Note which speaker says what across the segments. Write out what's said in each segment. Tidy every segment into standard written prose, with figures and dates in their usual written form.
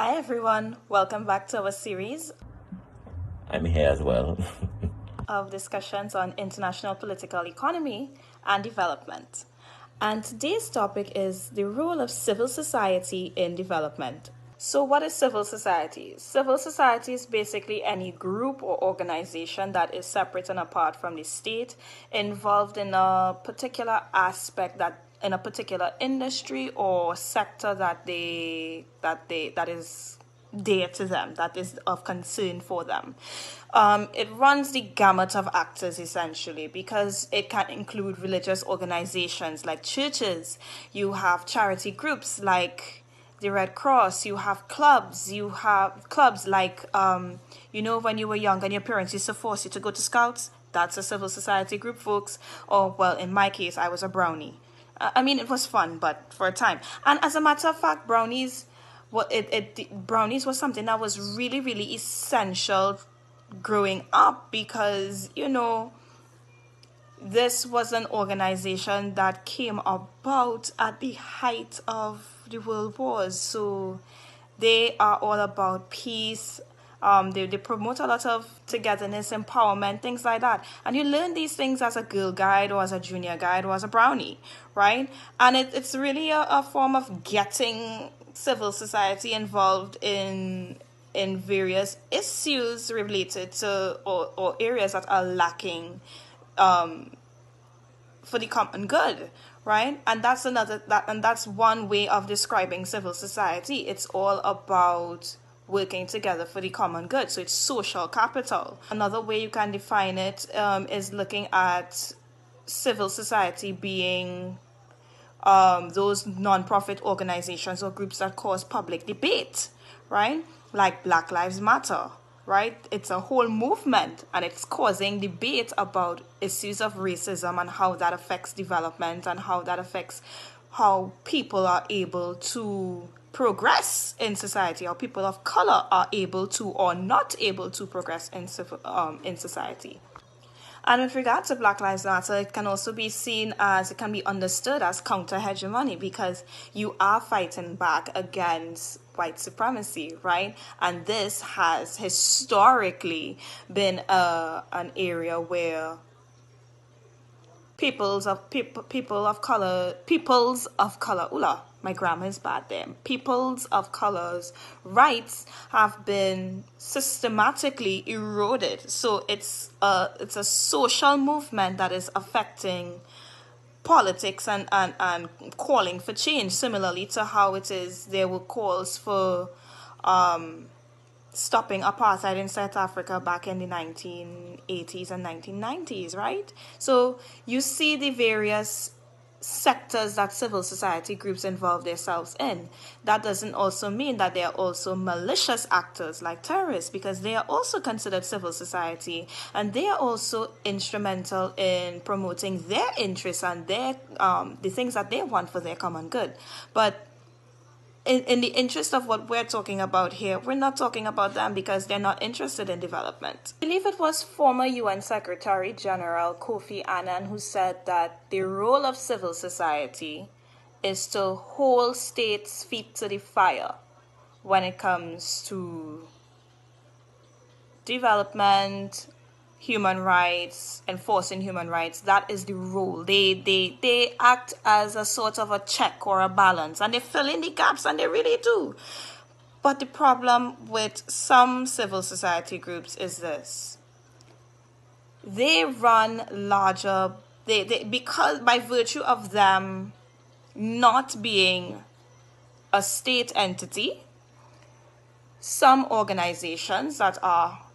Speaker 1: Hi everyone, welcome back to our series
Speaker 2: I'm here as well.
Speaker 1: of discussions on international political economy and development. And today's topic is the role of civil society in development. So, what is civil society? Civil society is basically any group or organization that is separate and apart from the state, involved in a particular aspect that in a particular industry or sector that is dear to them, that is of concern for them. It runs the gamut of actors essentially because it can include religious organizations like churches. You have charity groups like the Red Cross. You have clubs. You have clubs like, when you were young and your parents used to force you to go to Scouts. That's a civil society group, folks. Or, well, in my case, I was a brownie. I mean, it was fun, but for a time. And as a matter of fact, brownies was something that was really, really essential growing up because, this was an organization that came about at the height of the world wars. So they are all about peace. They promote a lot of togetherness, empowerment, things like that. And you learn these things as a girl guide or as a junior guide or as a brownie, right? And it's really a form of getting civil society involved in various issues related to or areas that are lacking for the common good, right? And that's one way of describing civil society. It's all about working together for the common good. So it's social capital. Another way you can define it is looking at civil society being those non-profit organizations or groups that cause public debate, right? Like Black Lives Matter, right? It's a whole movement and it's causing debate about issues of racism and how that affects development and how that affects how people are able to progress in society, or people of color are able to or not able to progress in society. And with regard to Black Lives Matter, it can also be seen as, it can be understood as counter-hegemony because you are fighting back against white supremacy, right? And this has historically been an area where peoples of color, my grammar is bad there. Peoples of color's rights have been systematically eroded. So it's a social movement that is affecting politics and calling for change, similarly to how it is there were calls for stopping apartheid in South Africa back in the 1980s and 1990s, right? So you see the various sectors that civil society groups involve themselves in. That doesn't also mean that they are also malicious actors like terrorists, because they are also considered civil society and they are also instrumental in promoting their interests and their the things that they want for their common good. But in the interest of what we're talking about here, we're not talking about them because they're not interested in development. I believe it was former UN Secretary General Kofi Annan who said that the role of civil society is to hold states' feet to the fire when it comes to development, human rights, enforcing human rights. That is the role. They act as a sort of a check or a balance, and they fill in the gaps, and they really do. But the problem with some civil society groups is this: they run larger. They because by virtue of them not being a state entity, some organizations that are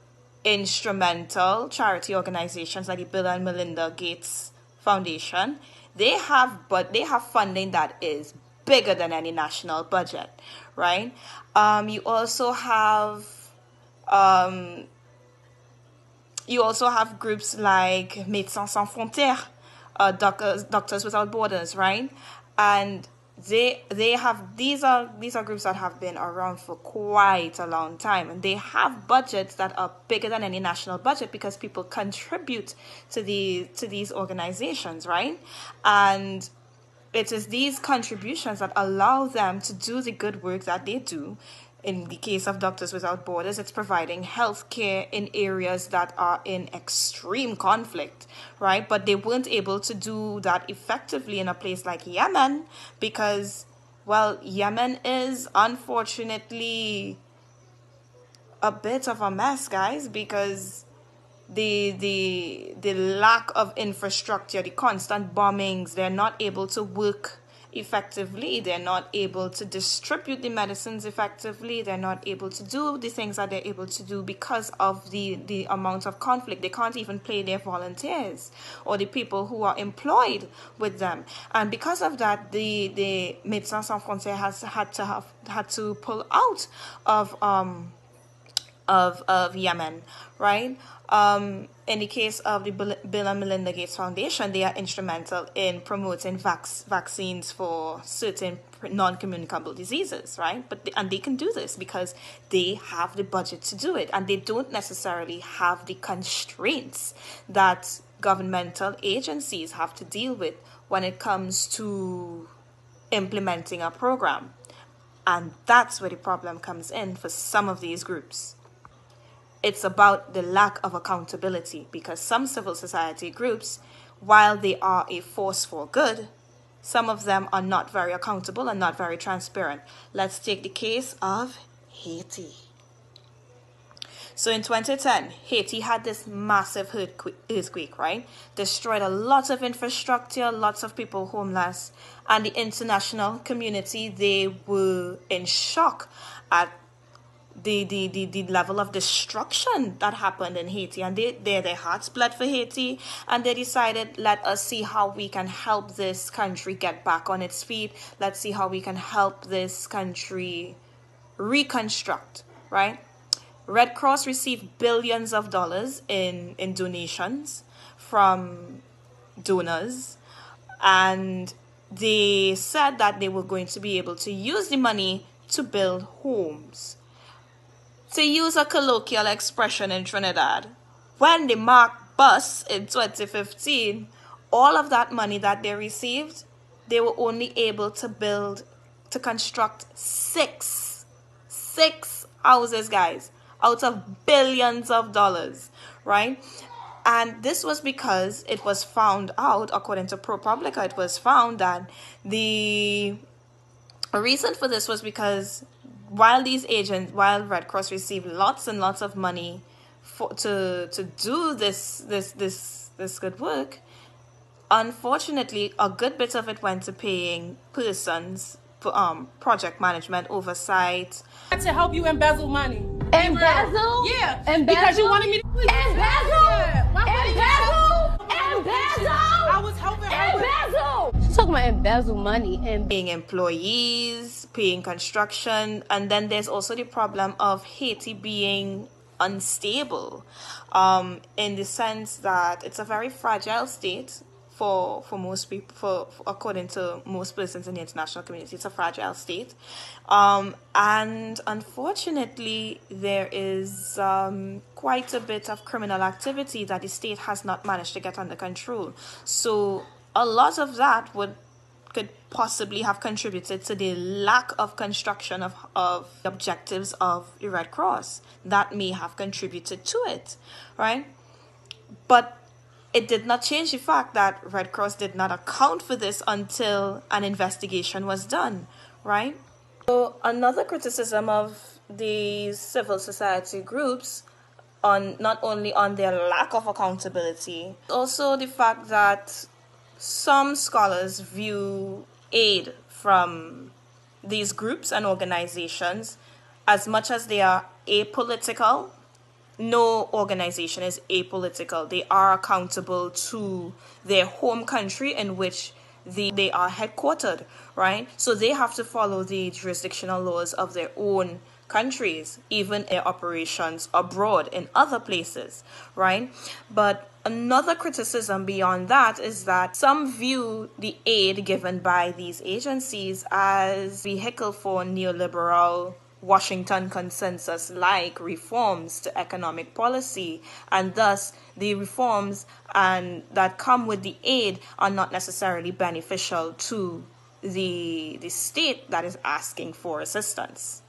Speaker 1: instrumental charity organizations like the Bill and Melinda Gates Foundation, they have funding that is bigger than any national budget, right? You also have groups like Médecins Sans Frontières, Doctors Without Borders, right? And these are groups that have been around for quite a long time, and they have budgets that are bigger than any national budget because people contribute to these organizations, right? And it is these contributions that allow them to do the good work that they do in the case of Doctors Without Borders, it's providing health care in areas that are in extreme conflict, right? But they weren't able to do that effectively in a place like Yemen because, well, Yemen is unfortunately a bit of a mess, guys, because the lack of infrastructure, the constant bombings, they're not able to work effectively, they're not able to distribute the medicines effectively, they're not able to do the things that they're able to do because of the amount of conflict. They can't even pay their volunteers or the people who are employed with them, and because of that, the Médecins Sans Frontières has had to pull out of Yemen, right? In the case of the Bill and Melinda Gates Foundation, they are instrumental in promoting vaccines for certain non-communicable diseases, right? And they can do this because they have the budget to do it, and they don't necessarily have the constraints that governmental agencies have to deal with when it comes to implementing a program. And that's where the problem comes in for some of these groups. It's about the lack of accountability, because some civil society groups, while they are a force for good, some of them are not very accountable and not very transparent. Let's take the case of Haiti. So in 2010, Haiti had this massive earthquake, right? Destroyed a lot of infrastructure, lots of people homeless, and the international community, they were in shock at the level of destruction that happened in Haiti, and their hearts bled for Haiti, and they decided, let us see how we can help this country get back on its feet. Let's see how we can help this country reconstruct, right? Red Cross received billions of dollars in donations from donors, and they said that they were going to be able to use the money to build homes. To use a colloquial expression in Trinidad, when the mark bust in 2015, all of that money that they received, they were only able to construct six houses, guys, out of billions of dollars, right? And this was because it was found out, according to ProPublica, it was found that the reason for this was because while Red Cross received lots and lots of money to do this good work, unfortunately, a good bit of it went to paying persons for project management, oversight.
Speaker 3: To help you embezzle money.
Speaker 4: Embezzle?
Speaker 3: Yeah.
Speaker 4: Embezzle?
Speaker 3: Because you wanted me to
Speaker 4: Embezzle?
Speaker 3: Yeah.
Speaker 4: Embezzle?
Speaker 3: I was helping her.
Speaker 4: Embezzle? She's talking about embezzle money and
Speaker 1: paying employees, paying construction, and then there's also the problem of Haiti being unstable, in the sense that it's a very fragile state for most people, for according to most persons in the international community. It's a fragile state, and unfortunately there is quite a bit of criminal activity that the state has not managed to get under control. So a lot of that could possibly have contributed to the lack of construction of objectives of the Red Cross. That may have contributed to it, right? But it did not change the fact that Red Cross did not account for this until an investigation was done, right? So another criticism of these civil society groups, on not only on their lack of accountability, also the fact that some scholars view aid from these groups and organizations as much as they are apolitical. No organization is apolitical. They are accountable to their home country in which they are headquartered, right? So they have to follow the jurisdictional laws of their own countries, even their operations abroad in other places, right? But another criticism beyond that is that some view the aid given by these agencies as vehicle for neoliberal Washington consensus-like reforms to economic policy, and thus the reforms that come with the aid are not necessarily beneficial to the state that is asking for assistance.